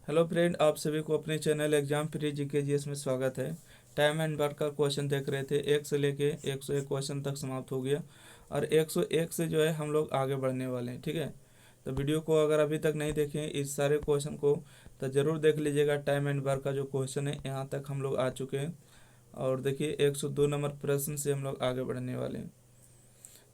Hello friend, आप सभी को अपने चैनल एग्जाम फ्री जीके में स्वागत है। टाइम एंड वर्क का क्वेश्चन देख रहे थे। 1 से लेके 101 क्वेश्चन तक समाप्त हो गया और 101 से जो है हम लोग आगे बढ़ने वाले हैं। ठीक है, तो वीडियो को अगर अभी तक नहीं देखें इस सारे क्वेश्चन को तो ज़रूर देख लीजिएगा। टाइम एंड वर्क का जो क्वेश्चन है यहाँ तक हम लोग आ चुके हैं और देखिए 102 नंबर प्रश्न से हम लोग आगे बढ़ने वाले हैं।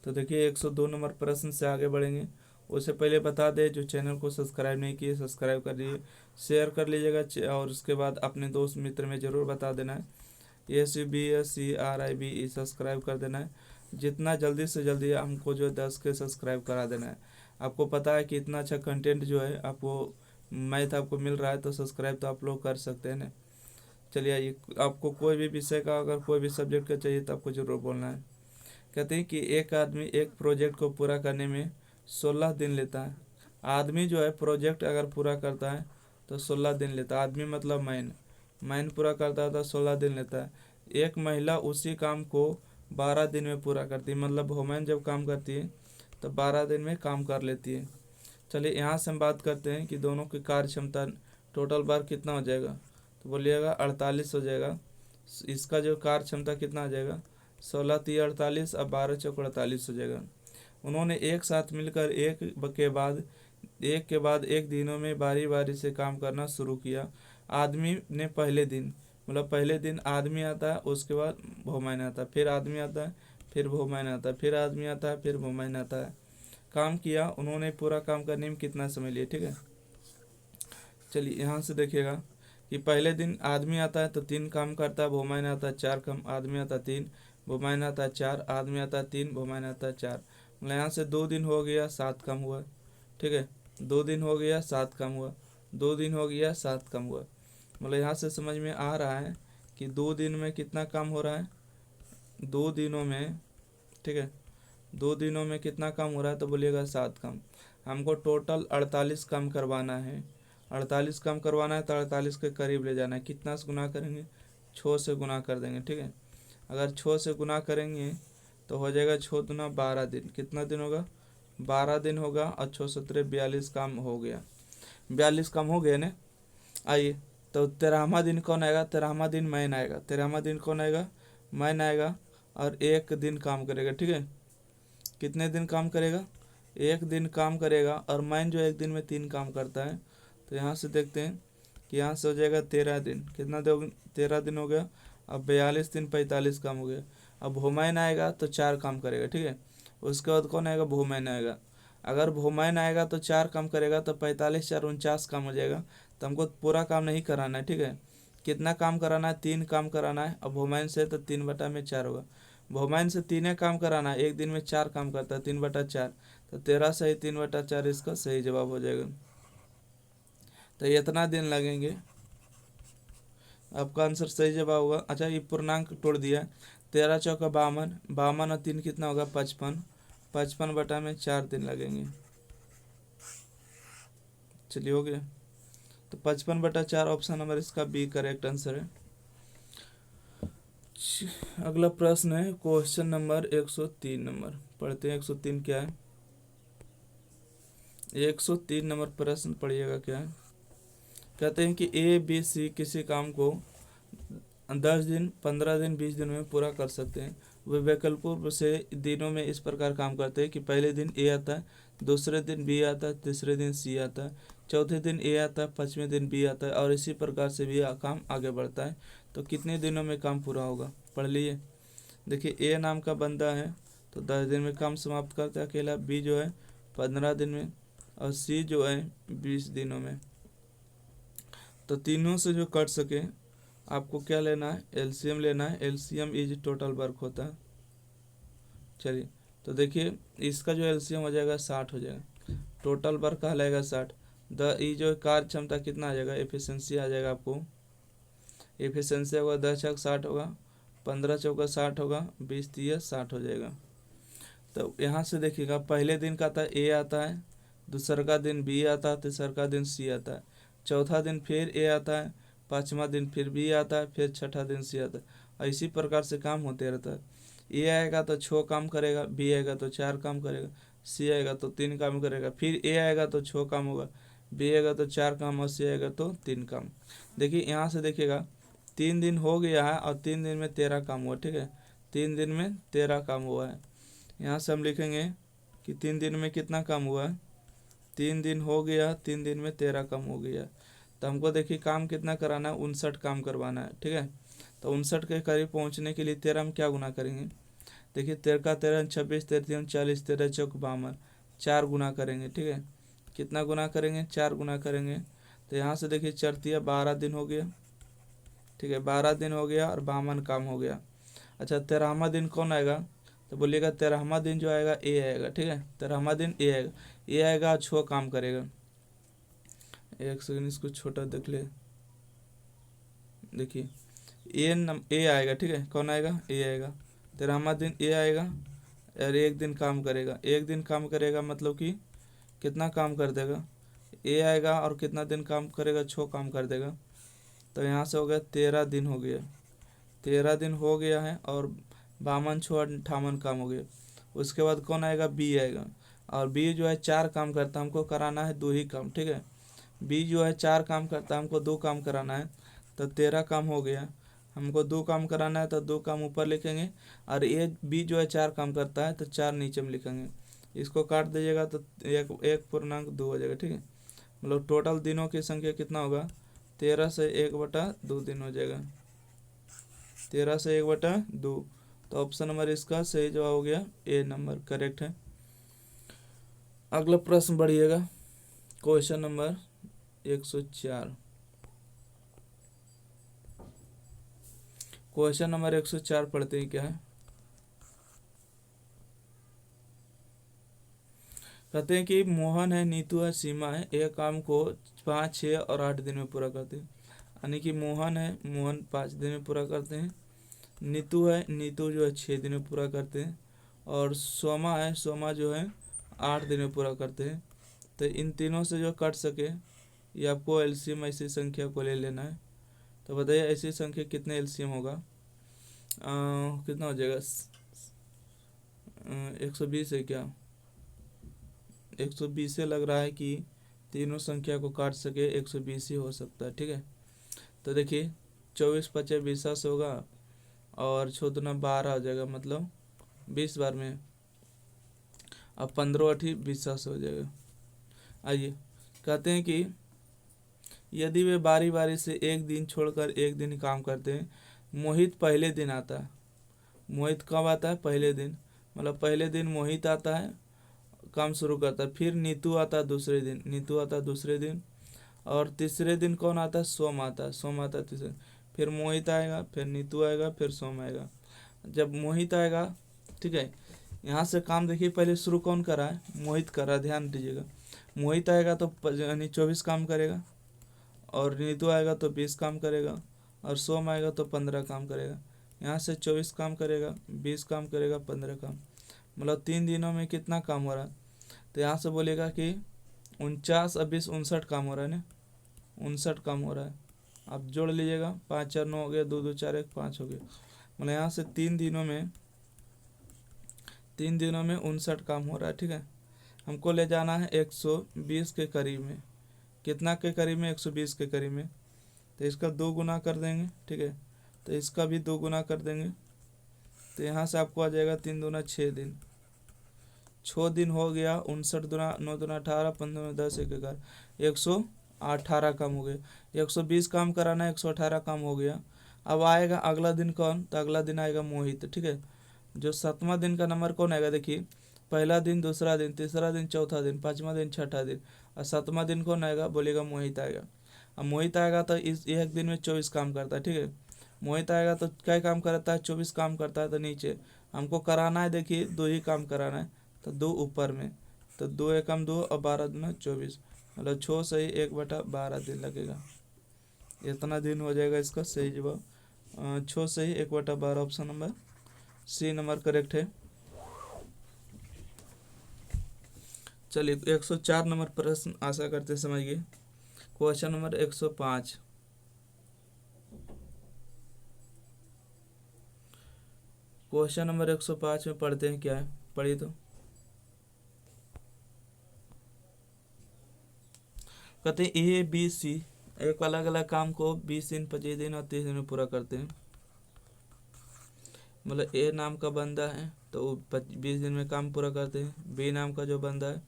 तो देखिए 102 नंबर प्रश्न से आगे बढ़ेंगे। उससे पहले बता दें, जो चैनल को सब्सक्राइब नहीं किए सब्सक्राइब कर लीजिए, शेयर कर लीजिएगा और उसके बाद अपने दोस्त मित्र में ज़रूर बता देना है। SUBSCRIBE सब्सक्राइब कर देना है। जितना जल्दी से जल्दी हमको जो 10 के सब्सक्राइब करा देना है। आपको पता है कि इतना अच्छा कंटेंट जो है आपको मैथ आपको मिल रहा है, तो सब्सक्राइब तो आप लोग कर सकते हैं ना। चलिए आइए, आपको कोई भी विषय का अगर कोई भी सब्जेक्ट का चाहिए तो आपको ज़रूर बोलना है। कहते हैं कि एक आदमी एक प्रोजेक्ट को पूरा करने में 16 दिन लेता है। आदमी जो है प्रोजेक्ट अगर पूरा करता है तो 16 दिन लेता है। आदमी मतलब मैन मैन पूरा करता है तो 16 दिन लेता है। एक महिला उसी काम को 12 दिन में पूरा करती है। मतलब वुमेन जब काम करती है तो 12 दिन में काम कर लेती है। चलिए यहाँ से हम बात करते हैं कि दोनों की कार्य क्षमता टोटल बार कितना हो जाएगा। तो बोलिएगा 48 हो जाएगा। इसका जो कार्य क्षमता कितना आ जाएगा, 16×3 = 48 और 12×4 = 48 हो जाएगा। उन्होंने एक साथ मिलकर एक के बाद एक दिनों में बारी बारी से काम करना शुरू किया। आदमी ने पहले दिन, मतलब पहले दिन आदमी आता है, उसके बाद वुमेन आता है, फिर आदमी आता है, फिर वुमेन आता है, फिर आदमी आता है, फिर वुमेन आता है। काम किया उन्होंने, पूरा काम करने में कितना समय लिया। ठीक है, चलिए यहाँ से देखिएगा कि पहले दिन आदमी आता है तो 3 काम करता है, वुमेन आता है 4 काम, आदमी आता है 3, वुमेन आता है 4, आदमी आता है 3, वुमेन आता है 4। मतलब यहाँ से 2 दिन हो गया 7 काम हुआ। ठीक है, 2 दिन हो गया 7 काम हुआ, 2 दिन हो गया 7 काम हुआ। मतलब यहाँ से समझ में आ रहा है कि 2 दिन में कितना काम हो रहा है, 2 दिनों में। ठीक है, 2 दिनों में कितना काम हो रहा है, तो बोलिएगा 7 काम। हमको टोटल 48 काम करवाना है। 48 काम करवाना है तो 48 के करीब ले जाना है। कितना से गुना करेंगे, 6 से गुना कर देंगे। ठीक है, अगर 6 से गुना करेंगे तो हो जाएगा 6 दूना 12 दिन। कितना दिन होगा, 12 दिन होगा और 6 × 7 = 42 काम हो गया। 42 काम हो गए ना। आइए, तो 13वां दिन कौन आएगा, 13वां दिन मैन आएगा। 13वां दिन कौन आएगा, मैन आएगा और 1 दिन काम करेगा। ठीक है, कितने दिन काम करेगा, 1 दिन काम करेगा। और मैन जो 1 दिन में 3 काम करता है। तो यहाँ से देखते हैं कि यहाँ से हो जाएगा 13 दिन। कितना दो 13 दिन हो गया। अब 42 दिन 45 काम हो गया। अब वुमेन आएगा तो 4 काम करेगा। ठीक है, उसके बाद कौन आएगा, वुमेन आएगा। अगर वुमेन आएगा तो 4 काम करेगा तो 45×4 = 49 काम हो जाएगा। तो हमको पूरा काम नहीं कराना है। ठीक है, कितना काम कराना है, 3 काम कराना है। अब वुमेन से तो 3/4 होगा। वुमेन से 3 काम कराना है, 1 दिन में 4 काम करता है, 3/4। तो 13 सही 3/4 इसका सही जवाब हो जाएगा। तो ये इतना दिन लगेंगे, आपका आंसर सही जवाब होगा। अच्छा, ये पूर्णांक तोड़ दिया। 13×4 = 52, 52 और 3 कितना होगा, 55, 55/4 दिन लगेंगे। चलिए हो गया। तो 55/4 ऑप्शन नंबर इसका बी करेक्ट आंसर है। अगला प्रश्न है क्वेश्चन नंबर 103 नंबर। पढ़ते हैं 103 क्या है। 103 नंबर प्रश्न पढ़िएगा क्या है। कहते हैं कि ABC किसी काम को 10 दिन, 15 दिन, 20 दिन में पूरा कर सकते हैं। वे वैकल्पिक से दिनों में इस प्रकार काम करते हैं कि पहले दिन A आता है, दूसरे दिन B आता है, तीसरे दिन C आता है, चौथे दिन A आता है, 5वें दिन B आता है और इसी प्रकार से भी काम आगे बढ़ता है। तो कितने दिनों में काम पूरा होगा, पढ़ लीजिए। देखिए A नाम का बंदा है तो 10 दिन में काम समाप्त करता है अकेला। B जो है 15 दिन में और C जो है 20 दिनों में। तो तीनों से जो कट सके आपको क्या लेना है, एलसीएम लेना है। एलसीएम इज टोटल वर्क होता है। चलिए, तो देखिए इसका जो एलसीएम हो जाएगा 60 हो जाएगा। टोटल वर्क कहलाएगा 60। ई जो कार्य क्षमता कितना आ जाएगा, एफिशिएंसी आ जाएगा आपको। एफिशिएंसी होगा 10×60 होगा, 15×4 = 60 होगा, 20×3 = 60 हो जाएगा। तो यहाँ से देखिएगा पहले दिन का था ए आता है, दूसरा का दिन बी आता है, तीसरा का दिन सी आता है, चौथा दिन फिर ए आता है, पाँचवा दिन फिर बी आता है, फिर छठा दिन सी आता है। और इसी प्रकार से काम होते रहता है। ए आएगा तो 6 काम करेगा, बी आएगा तो 4 काम करेगा, सी आएगा तो 3 काम करेगा, फिर ए आएगा तो 6 काम होगा, बी आएगा तो 4 काम और सी आएगा तो 3 काम। देखिए यहाँ से देखिएगा 3 दिन हो गया है और 3 दिन में 13 काम हुआ, ठीक है, 3 दिन में 13 काम हुआ है। यहाँ से हम लिखेंगे कि 3 दिन में कितना काम हुआ है, 3 दिन हो गया, 3 दिन में 13 काम हो गया। तो हमको देखिए काम कितना कराना है, 59 काम करवाना है, ठीक है। तो 59 के करीब पहुँचने के लिए 13 हम क्या गुना करेंगे, देखिए 13 का 13 26, 13 40, 13 चौक 52, 4 गुना करेंगे, ठीक है। कितना गुना करेंगे, 4 गुना करेंगे। तो यहाँ से देखिए चरतिया 12 दिन हो गया, ठीक है, 12 दिन हो गया और 52 काम हो गया। अच्छा 13वां दिन कौन आएगा, तो बोलिएगा 13वां दिन जो आएगा ए आएगा, ठीक है, 13वां दिन ए आएगा, ए आएगा और 6 काम करेगा। एक सेकंड इसको छोटा देख ले, देखिए ए आएगा, ठीक है, कौन आएगा, ए आएगा, 13वां दिन ए आएगा और 1 दिन काम करेगा, 1 दिन काम करेगा मतलब कि कितना काम कर देगा, ए आएगा और कितना दिन काम करेगा, 6 काम कर देगा। तो यहाँ से हो गया 13 दिन हो गया, 13 दिन हो गया है और 52 6 58 काम हो गया। उसके बाद कौन आएगा, बी आएगा, और बी जो है 4 काम करता है, हमको कराना है 2 ही काम, ठीक है। बी जो है 4 काम करता है, हमको 2 काम कराना है, तो 13 काम हो गया। हमको 2 काम कराना है तो 2 काम ऊपर लिखेंगे, और ए बी जो है 4 काम करता है तो 4 नीचे में लिखेंगे। इसको काट दीजिएगा तो 1.2 हो जाएगा, ठीक है। मतलब टोटल दिनों की संख्या कितना होगा, 13 से 1/2 दिन हो जाएगा, 13 से 1/2। तो ऑप्शन नंबर इसका सही जवाब हो गया ए नंबर, करेक्ट है। अगला प्रश्न बढ़िएगा, क्वेश्चन नंबर 104। क्वेश्चन नंबर 104 पढ़ते हैं क्या है। कहते हैं कि मोहन है, नीतू है, सीमा है, एक काम को 5 6 और 8 दिन में पूरा करते हैं। यानी कि मोहन है, मोहन 5 दिन में पूरा करते हैं, नीतू है, नीतू जो है 6 दिन में पूरा करते हैं, और सोमा है, सोमा जो है 8 दिन में पूरा करते हैं। तो इन तीनों से जो कट सके ये आपको एलसीएम ऐसी संख्या को ले लेना है। तो बताइए ऐसी संख्या कितने एलसीएम होगा, कितना हो जाएगा, 120 है क्या, 120 से लग रहा है कि तीनों संख्या को काट सके 120 ही हो सकता है, ठीक है। तो देखिए 24 25 20 होगा और 6 दूना 12 हो जाएगा, मतलब 20 बार में, अब 15 8 20 हो जाएगा। आइए कहते हैं कि यदि वे बारी बारी से एक दिन छोड़कर एक दिन काम करते हैं, मोहित पहले दिन आता है। मोहित कब आता है, पहले दिन, मतलब पहले दिन मोहित आता है, काम शुरू करता है, फिर नीतू आता है दूसरे दिन, नीतू आता है दूसरे दिन, और तीसरे दिन कौन आता है, सोम आता है, सोम आता है तीसरे, फिर मोहित आएगा, फिर नीतू आएगा, फिर सोम आएगा। जब मोहित आएगा, ठीक है, यहाँ से काम देखिए पहले शुरू कौन करा है, मोहित करा, ध्यान दीजिएगा। मोहित आएगा तो यानी 24 काम करेगा, और नीतू आएगा तो 20 काम करेगा, और सोम आएगा तो 15 काम करेगा। यहाँ से 24 काम करेगा, 20 काम करेगा, 15 काम, मतलब 3 दिनों में कितना काम हो रहा है। तो यहाँ से बोलेगा कि 49 और 20 59 काम हो रहा है ना, 59 काम हो रहा है। आप जोड़ लीजिएगा, 5 4 9 हो गया, 2 2 4 1 5 हो गया, मतलब यहाँ से 3 दिनों में 59 काम हो रहा है, ठीक है। हमको ले जाना है 120 के करीब में, कितना के करीब में, 120 के करीब में। तो इसका 2 गुना कर देंगे, ठीक है, तो इसका भी 2 गुना कर देंगे। तो यहाँ से आपको आ जाएगा 3 दूना 6 दिन, 6 दिन हो गया, 59 दूना 9 दूना 18, 15 10 1 11, 118 काम हो गया। 120 काम कराना है, 118 काम हो गया। अब आएगा अगला दिन कौन, तो अगला दिन आएगा मोहित, ठीक है। जो 7वां दिन का नंबर कौन आएगा, देखिए पहला दिन, दूसरा दिन, तीसरा दिन, चौथा दिन, 5वां दिन, 6ठा दिन, और 7वां दिन कौन आएगा, बोलेगा मोहित आएगा। अब मोहित आएगा तो इस एक दिन में 24 काम करता है, ठीक है। मोहित आएगा तो क्या काम करता है, 24 काम करता है। तो नीचे हमको कराना है, देखिए 2 ही काम कराना है, तो 2 ऊपर में, तो 2 एकम 2 और 12 दूना 24, मतलब 6 सही 1/12 दिन लगेगा। इतना दिन हो जाएगा इसका सही जवाब, 6 सही 1/12, option number C number correct है। चलिए 104 नंबर प्रश्न आशा करते समझिए। क्वेश्चन नंबर 105, क्वेश्चन नंबर 105 में पढ़ते हैं क्या है, पढ़िए तो। कहते हैं ए बी सी एक अलग अलग काम को 20 दिन 25 दिन और 30 दिन में पूरा करते हैं। मतलब ए नाम का बंदा है तो वो 20 दिन में काम पूरा करते हैं, बी नाम का जो बंदा है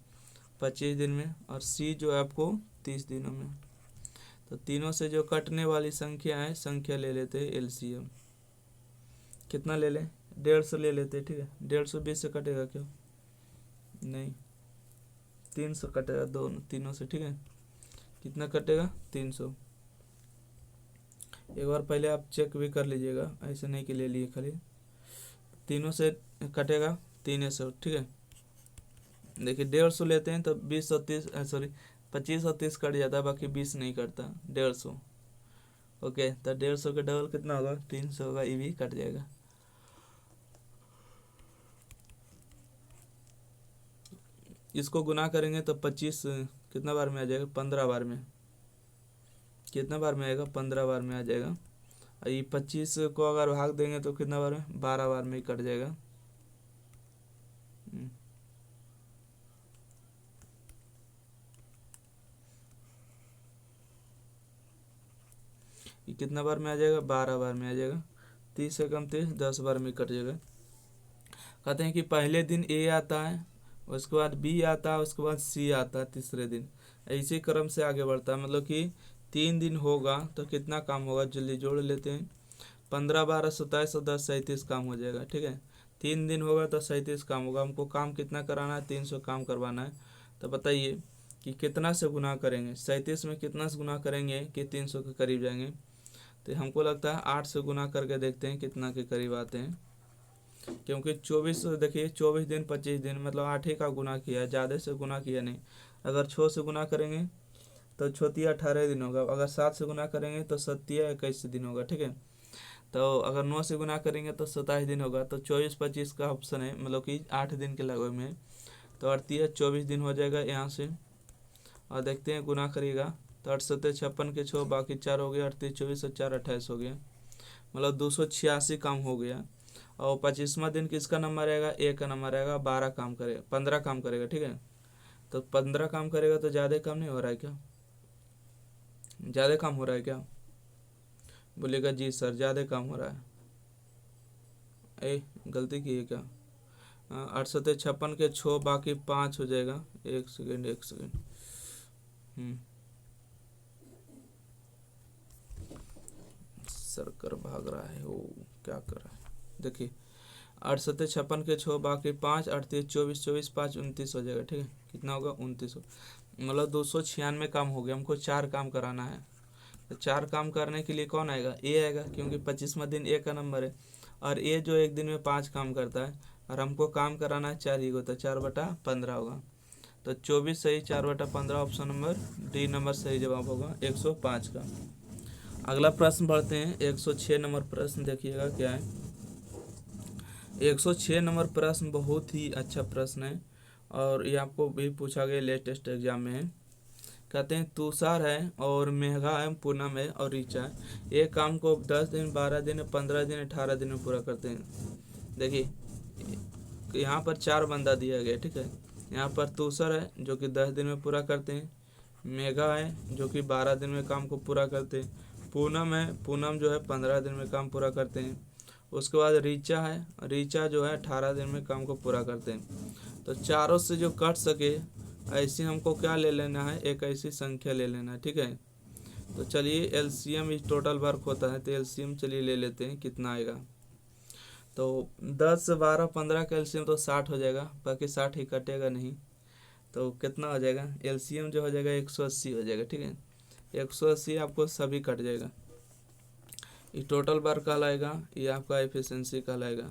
25 दिन में, और सी जो है आपको 30 दिनों में। तो तीनों से जो कटने वाली संख्या है, संख्या ले लेते हैं एलसीएम। कितना ले लें? 150 ले लेते हैं, ठीक है। 150 से कटेगा क्या? नहीं, 300 कटेगा दोनों तीनों से, ठीक है। कितना कटेगा? 300। एक बार पहले आप चेक भी कर लीजिएगा, ऐसे नहीं कि ले लिए खाली। तीनों से कटेगा 300, ठीक है। देखिए 150 लेते हैं तो 20 और 30 सॉरी 25 और 30 कट जाता है, बाकी 20 नहीं कटता, 150। ओके, तो 150 के डबल कितना होगा? 300 होगा, ये भी कट जाएगा। इसको गुना करेंगे तो 25 कितना बार में आ जाएगा? 15 बार में। कितना बार में आएगा? 15 बार में आ जाएगा। और ये 25 को अगर भाग देंगे तो कितना बार में? 12 बार में ही कट जाएगा। ये कितना बार में आ जाएगा? 12 बार में आ जाएगा। 30 से कम 30, 10 बार में कट जाएगा। कहते हैं कि पहले दिन ए आता है, उसके बाद बी आता है, उसके बाद सी आता है तीसरे दिन। इसी क्रम से आगे बढ़ता है। मतलब कि 3 दिन होगा तो कितना काम होगा? जल्दी जोड़ लेते हैं। 15 12 27 और 10 37 काम हो जाएगा, ठीक है। 3 दिन होगा तो 37 काम होगा। हमको काम कितना कराना है? 300 काम करवाना है। तो बताइए कि कितना से गुना करेंगे? 37 में कितना से गुना करेंगे कि 300 के करीब जाएंगे? तो हमको लगता है 8 से गुना करके देखते हैं कितना के करीब आते हैं। क्योंकि 24 देखिए 24 दिन 25 दिन मतलब 8 ही का गुना किया है, ज़्यादा से गुना किया नहीं। अगर 6 से गुना करेंगे तो 6 18 दिन होगा। अगर 7 से गुना करेंगे तो 7 21 दिन होगा, ठीक है। तो अगर 9 से गुना करेंगे तो 27 दिन होगा। तो 24 25 का ऑप्शन है, मतलब कि 8 दिन के लगभग में। तो 38 24 दिन हो जाएगा यहाँ से। और देखते हैं गुना करिएगा तो 8 7 56 के 6 बाकी 4 हो गया, 38 24 और 4 28 हो गया। मतलब 286 काम हो गया। और 25वां दिन किसका नंबर रहेगा? ए का नंबर रहेगा। 12 काम करेगा, 15 काम करेगा, ठीक है। तो 15 काम करेगा तो ज़्यादा काम नहीं हो रहा है क्या? ज़्यादा काम हो रहा है क्या? बोलेगा जी सर ज़्यादा काम हो रहा है। गलती की है क्या? 8 7 56 के 6 बाकी 5 हो जाएगा। एक सेकेंड सरकर भाग रहा है, वो क्या कर रहा है? देखिए 8 7 56 के 6 बाकी 5 38 24 24 5 29 हो जाएगा, ठीक है। कितना होगा? 29। मतलब 296 काम हो गया। हमको 4 काम कराना है। तो 4 काम करने के लिए कौन आएगा? ए आएगा, क्योंकि 25वां दिन ए का नंबर है। और ए जो एक दिन में 5 काम करता है, और हमको काम कराना है 4 ही को, तो 4/15 होगा। तो 24 सही, 4/15 ऑप्शन नंबर डी नंबर सही जवाब होगा 105 का। अगला प्रश्न बढ़ते हैं। 106 नंबर प्रश्न देखिएगा क्या है। 106 नंबर प्रश्न बहुत ही अच्छा प्रश्न है, और ये आपको भी पूछा गया लेटेस्ट एग्जाम में है। कहते हैं तुषार है और मेघा है, पूनम है और ऋचा है। एक काम को 10 दिन 12 दिन 15 दिन 18 दिन में पूरा करते हैं। देखिए यहाँ पर 4 बंदा दिया गया, ठीक है। यहाँ पर तुषार है जो कि 10 दिन में पूरा करते हैं, मेघा है जो कि 12 दिन में काम को पूरा करते हैं, पूनम है, पूनम जो है 15 दिन में काम पूरा करते हैं। उसके बाद ऋचा है, ऋचा जो है 18 दिन में काम को पूरा करते हैं। तो चारों से जो कट सके ऐसी हमको क्या ले लेना है? एक ऐसी संख्या ले लेना है, ठीक है। तो चलिए एलसीएम इस टोटल वर्क होता है, तो एलसीएम चलिए ले लेते हैं कितना आएगा। तो 10 12 15 का एलसीएम तो 60 हो जाएगा, बाकी 60 ही कटेगा नहीं। तो कितना हो जाएगा? एलसीएम जो हो जाएगा 180 हो जाएगा, ठीक है। 180 आपको सभी कट जाएगा। ये टोटल वर्क कहलाएगा, ये आपका एफिशिएंसी कहलाएगा।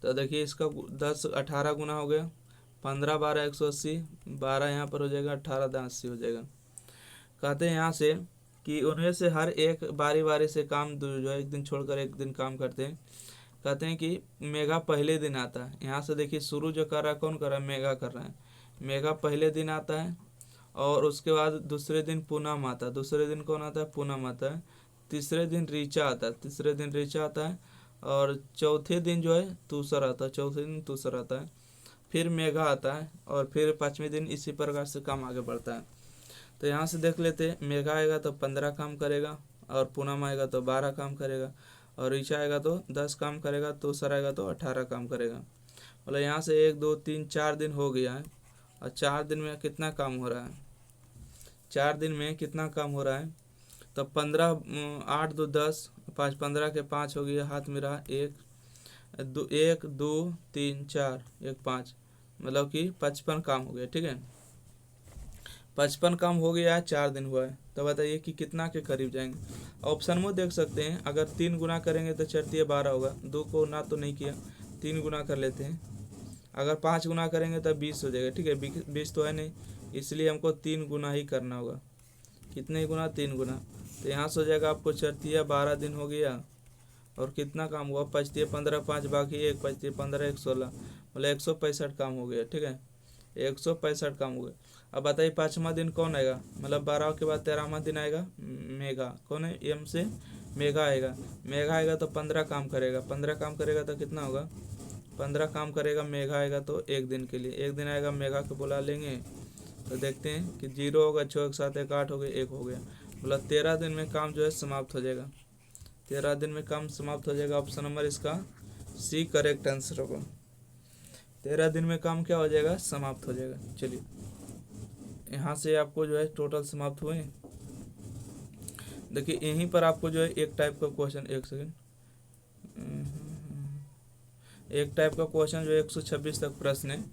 तो देखिए इसका 10 18 गुना हो गया, 15 12 180, 12 यहाँ पर हो जाएगा, 18 10 80 हो जाएगा। कहते हैं यहाँ से कि उनमें से हर एक बारी बारी से काम जो है एक दिन छोड़कर एक दिन काम करते हैं। कहते हैं कि मेघा पहले दिन आता है। यहाँ से देखिए शुरू जो कर रहा है कौन कर रहा है? मेघा कर रहा है। मेघा पहले दिन आता है, और उसके बाद दूसरे दिन पूनम आता है। दूसरे दिन कौन आता है? पूनम आता है। तीसरे दिन ऋचा आता है, तीसरे दिन ऋचा आता है। और चौथे दिन जो है तुषार आता है, चौथे दिन तुषार आता है। फिर मेघा आता है, और फिर 5वें दिन इसी प्रकार से काम आगे बढ़ता है। तो यहाँ से देख लेते हैं, मेघा आएगा तो 15 काम करेगा, और पूनम आएगा तो 12 काम करेगा, और ईशा आएगा तो 10 काम करेगा, तुषार आएगा तो 18 काम करेगा। मतलब यहाँ से 1 2 3 4 दिन हो गया है, और 4 दिन में कितना काम हो रहा है, 4 दिन में कितना काम हो रहा है, तो 15 8 2 10, 5 15 के 5 हो गया, हाथ में रहा 1 2 3 4 1 5, मतलब कि 55 काम हो गया। ठीक है, 55 काम हो गया है, 4 दिन हुआ है, तो बताइए कि कितना के करीब जाएंगे। ऑप्शन में देख सकते हैं, अगर 3 गुना करेंगे तो चढ़ती 12 होगा, 2 को ना तो नहीं किया, 3 गुना कर लेते हैं। अगर 5 गुना करेंगे तो 20 हो जाएगा। ठीक है, 20 तो है नहीं, इसलिए हमको 3 गुना ही करना होगा। कितने गुना, 3 गुना। तो यहाँ से हो जाएगा आपको चढ़ती 12 दिन हो गया, और कितना काम हुआ, 5 15 5 बाकी 1 5 15 1 16, मतलब 165 काम हो गया। ठीक है, 165 काम हो गए। अब बताइए 5वां दिन कौन आएगा, मतलब 12 के बाद 13वां दिन आएगा मेघा। कौन है, एम से मेघा आएगा। मेघा आएगा तो 15 काम करेगा, 15 काम करेगा तो कितना होगा, 15 काम करेगा, मेघा आएगा तो 1 दिन के लिए, 1 दिन आएगा, मेघा को बुला लेंगे। तो देखते हैं कि 0 होगा, 6 1 7 1 8 हो गया, 1 हो गया, मतलब 13 दिन में काम जो है समाप्त हो जाएगा। 13 दिन में काम समाप्त हो जाएगा। ऑप्शन नंबर इसका सी करेक्ट आंसर होगा। 13 दिन में काम क्या हो जाएगा, समाप्त हो जाएगा। चलिए यहाँ से आपको जो है टोटल समाप्त हुए। देखिए यहीं पर आपको जो है एक टाइप का क्वेश्चन, एक सेकेंड, एक टाइप का क्वेश्चन जो है 126 तक प्रश्न है।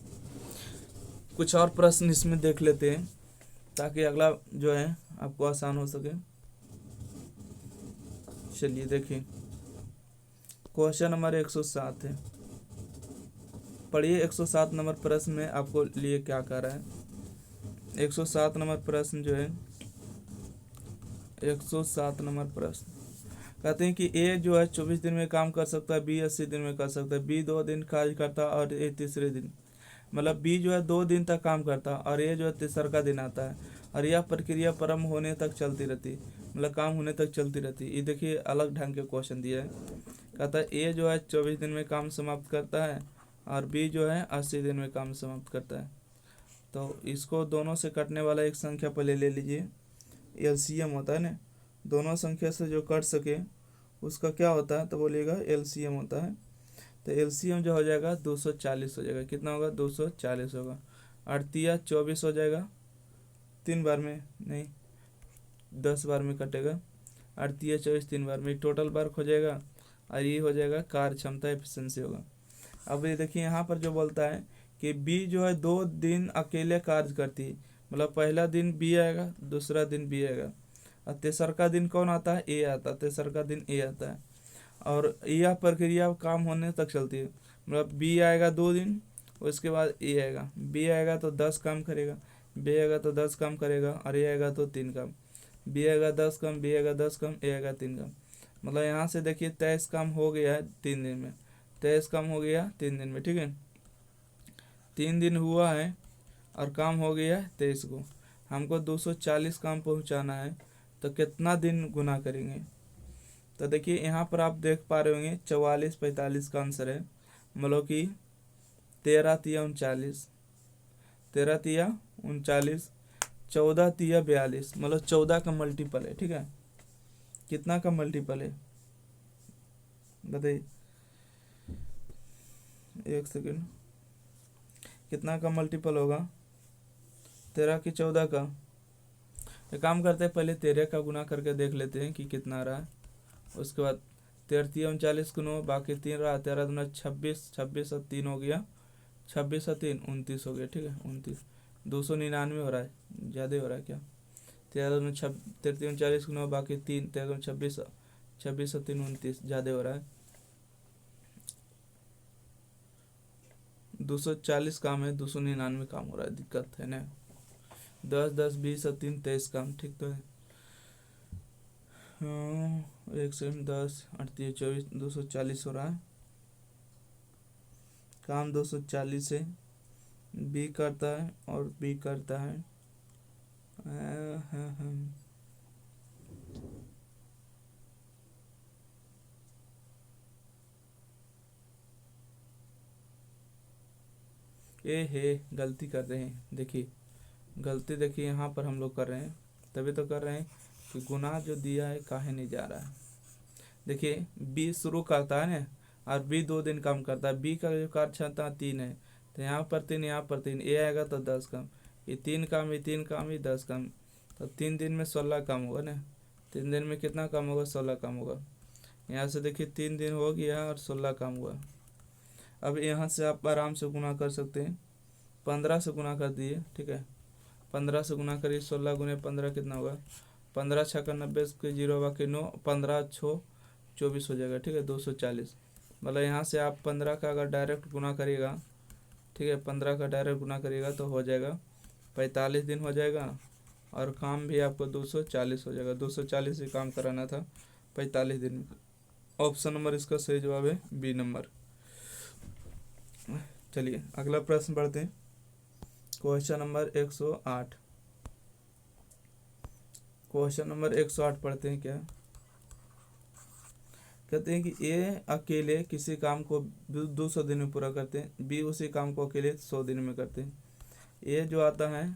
कुछ और प्रश्न इसमें देख लेते हैं ताकि अगला जो है आपको आसान हो सके। चलिए देखिए, क्वेश्चन नंबर 107 है। पढ़िए 107 नंबर प्रश्न में आपको लिए क्या कह रहा है। 107 नंबर प्रश्न जो है, 107 नंबर प्रश्न कहते हैं कि ए जो है 24 दिन में काम कर सकता है, बी 80 दिन में कर सकता है, बी 2 दिन कार्य करता है और ए तीसरे दिन, मतलब बी जो है 2 दिन तक काम करता है और ए जो है तीसरा दिन आता है, और यह प्रक्रिया प्रारंभ होने तक चलती रहती, मतलब काम होने तक चलती रहती। ये देखिए अलग ढंग के क्वेश्चन दिया है। कहता है ए जो है 24 दिन में काम समाप्त करता है और बी जो है 80 दिन में काम समाप्त करता है। तो इसको दोनों से कटने वाला एक संख्या पहले ले लीजिए, एलसीएम होता है ना, दोनों संख्या से जो कट सके उसका क्या होता है, तो बोलिएगा एलसीएम होता है। तो एलसीएम जो हो जाएगा 240 हो जाएगा। कितना होगा, 240 होगा। 24 हो जाएगा, 3 बार में नहीं 10 बार में कटेगा, 24 3 बार में, टोटल वर्क हो जाएगा, और ये हो जाएगा कार्य क्षमता, एफिशिएंसी होगा। अब ये देखिए यहाँ पर जो बोलता है कि बी जो है 2 दिन अकेले कार्य करती है, मतलब पहला दिन बी आएगा, दूसरा दिन बी आएगा, और तेसरका दिन कौन आता है, ए आता है, तेसरका दिन ए आता है, और यह प्रक्रिया काम होने तक चलती है। मतलब बी आएगा 2 दिन, उसके बाद ए आएगा, बी आएगा तो 10 काम करेगा, बी आएगा तो 10 काम करेगा, और ए आएगा तो 3 काम, बी आएगा 10 काम, बी आएगा 10 काम, ए आएगा 3 काम। मतलब यहाँ से देखिए 23 काम हो गया है 3 दिन में, 23 काम हो गया 3 दिन में। ठीक है, 3 दिन हुआ है और काम हो गया है 23 को। हमको 240 काम पहुँचाना है, तो कितना दिन गुना करेंगे। तो देखिए यहाँ पर आप देख पा रहे होंगे 44 45 का आंसर है, मतलब कि 13 तिया 39, 13 तिया 39, 14 तिया 42, मतलब 14 का मल्टीपल है। ठीक है, कितना का मल्टीपल है बताइए, एक सेकेंड, कितना का मल्टीपल होगा 13 की 14 का। एक काम करते हैं, पहले 13 का गुना करके देख लेते हैं कि कितना आ रहा है, उसके बाद 13 39 को 9, बाकी 3 रहा, 13 दूना 26, 26 और 3 हो गया, 26 और 3 29 हो गया। ठीक है, 29, 299 हो रहा है, ज़्यादा हो रहा है क्या। 13 दूना 13 39 को 9, बाकी 3, 13 दूना 26, 26 और 3 29, ज़्यादा हो रहा है। 240 काम है, 299 काम हो रहा है, दिक्कत है ना। 10 10 20 और 3 23 काम, ठीक तो है। एक सेकंड, 10 38 24, 240 हो रहा है काम, 240 है, बी करता है और बी करता है ए हे गलती कर रहे हैं। देखिए गलती देखिए यहाँ पर हम लोग कर रहे हैं, तभी तो कर रहे हैं कि गुना जो दिया है काहे नहीं जा रहा है। देखिए बी शुरू करता है ना, और बी 2 दिन काम करता है। बी का जो कार्य क्षमता 3 है, तो यहाँ पर 3, यहाँ पर 3, ए आएगा तो 10 कम, ये 3 काम, ये 3 काम, ये 10 कम, तो 3 दिन में 16 काम होगा ना। 3 दिन में कितना काम होगा? 16 काम होगा। यहाँ से देखिए 3 दिन हो गया और 16 काम हुआ। अब यहाँ से आप आराम से गुना कर सकते हैं, 15 से गुना कर दिए, ठीक है। 15 से गुना करिए, 16 गुने 15 कितना होगा? 15 छक्का 90 के 0 बाकी 9, 15 6 24 हो जाएगा, ठीक है। 240, मतलब यहाँ से आप 15 का अगर डायरेक्ट गुना करिएगा, ठीक है, 15 का डायरेक्ट गुना करिएगा तो हो जाएगा 45 दिन हो जाएगा, और काम भी आपको 240 हो जाएगा। 240 से काम कराना था 45 दिन में। ऑप्शन नंबर इसका सही जवाब है बी नंबर। चलिए अगला प्रश्न पढ़ते हैं। Question number 108। क्वेश्चन नंबर 108 पढ़ते हैं। क्या कहते हैं कि ए अकेले किसी काम को 200 दिन में पूरा करते हैं, बी उसी काम को अकेले 100 दिन में करते हैं। ए जो आता है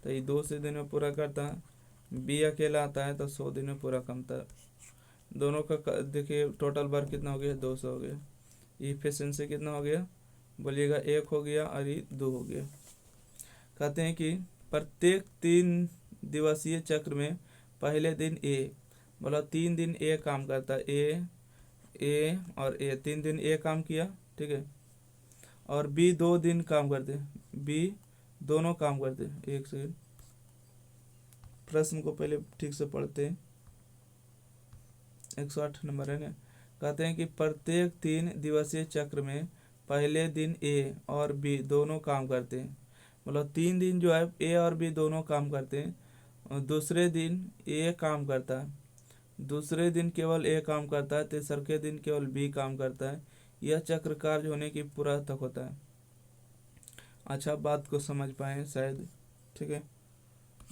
तो ये 200 दिन में पूरा करता है, बी अकेला आता है तो 100 दिन में पूरा करता है। दोनों का देखिए टोटल वर्क कितना हो गया? 200 हो गया। इफिशिएंसी कितना हो गया? बोलिएगा 1 हो गया और ये 2 हो गया। कहते हैं कि प्रत्येक 3 दिवसीय चक्र में पहले दिन ए, बोला 3 दिन ए काम करता है, ए और ए 3 दिन ए काम किया, ठीक है। और बी 2 दिन काम करते हैं, बी दोनों काम करते हैं। एक सेकंड, प्रश्न को पहले ठीक से पढ़ते हैं। 108 नंबर है ना। कहते हैं कि प्रत्येक 3 दिवसीय चक्र में पहले दिन ए और बी दोनों काम करते हैं, मतलब 3 दिन जो है ए और बी दोनों काम करते हैं, और दूसरे दिन ए काम करता है, दूसरे दिन केवल ए काम करता है, तीसरे दिन केवल बी काम करता है। यह चक्र कार्य होने की पूरा तक होता है। अच्छा बात को समझ पाए शायद, ठीक है।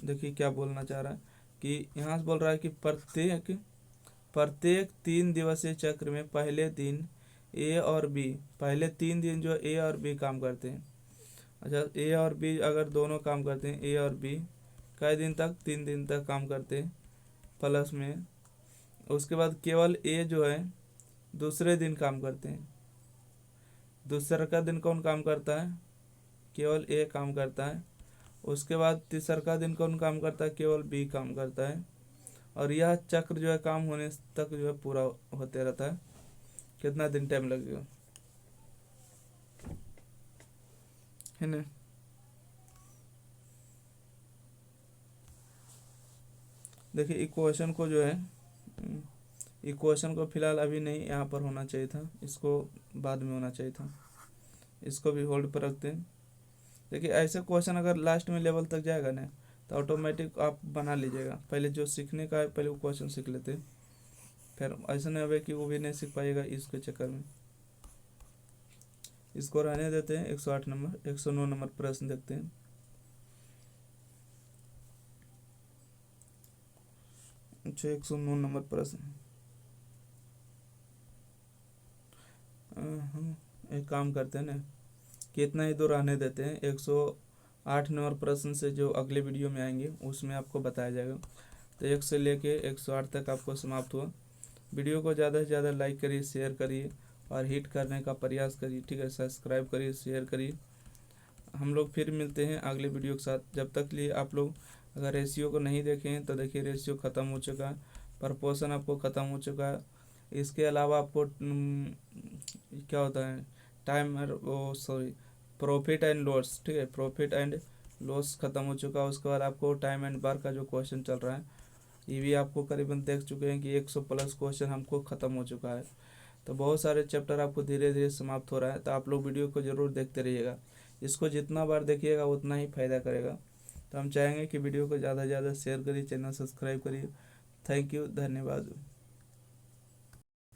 देखिए क्या बोलना चाह रहा है कि यहाँ से बोल रहा है कि प्रत्येक 3 दिवसीय चक्र में पहले दिन ए और बी, पहले 3 दिन जो ए और बी काम करते हैं। अच्छा ए और बी अगर दोनों काम करते हैं, ए और बी कई दिन तक? 3 दिन तक काम करते हैं प्लस में। उसके बाद केवल ए जो है दूसरे दिन काम करते हैं। दूसरा का दिन कौन काम करता है? केवल ए काम करता है। उसके बाद तीसरा का दिन कौन काम करता है? केवल बी काम करता है। और यह चक्र जो है काम होने तक जो है पूरा होते रहता है। कितना दिन टाइम लगेगा, है ना। देखिए इक्वेशन को जो है, इक्वेशन को फिलहाल अभी नहीं यहाँ पर होना चाहिए था, इसको बाद में होना चाहिए था। इसको भी होल्ड पर रखते हैं। देखिए ऐसे क्वेश्चन अगर लास्ट में लेवल तक जाएगा ना तो ऑटोमेटिक आप बना लीजिएगा। पहले जो सीखने का है पहले वो क्वेश्चन सीख लेते हैं, फिर ऐसा नहीं होगा कि वो भी नहीं सीख पाएगा इसके चक्कर में। इसको रहने देते हैं। 108 नंबर 109 नंबर प्रश्न देखते हैं। अच्छा 109 नंबर प्रश्न, एक काम करते हैं ना कि इतना ही दूर रहने देते हैं। 108 नंबर प्रश्न से जो अगले वीडियो में आएंगे उसमें आपको बताया जाएगा। तो 1 से लेके 108 तक आपको समाप्त हुआ। वीडियो को ज़्यादा से ज़्यादा लाइक करिए, शेयर करिए और हिट करने का प्रयास करिए, ठीक है। सब्सक्राइब करिए, शेयर करिए। हम लोग फिर मिलते हैं अगले वीडियो के साथ। जब तक लिए आप लोग अगर रेशियो को नहीं देखे हैं तो देखिए रेशियो ख़त्म हो चुका है, प्रपोर्शन आपको ख़त्म हो चुका है। इसके अलावा आपको क्या होता है टाइम वो सॉरी प्रॉफिट एंड लॉस, ठीक है, प्रॉफिट एंड लॉस ख़त्म हो चुका है। उसके बाद आपको टाइम एंड वर्क का जो क्वेश्चन चल रहा है ये भी आपको करीबन देख चुके हैं कि 100 प्लस क्वेश्चन हमको ख़त्म हो चुका है। तो बहुत सारे चैप्टर आपको धीरे धीरे समाप्त हो रहा है। तो आप लोग वीडियो को ज़रूर देखते रहिएगा। इसको जितना बार देखिएगा उतना ही फ़ायदा करेगा। तो हम चाहेंगे कि वीडियो को ज़्यादा से ज़्यादा शेयर करिए, चैनल सब्सक्राइब करिए। थैंक यू, धन्यवाद।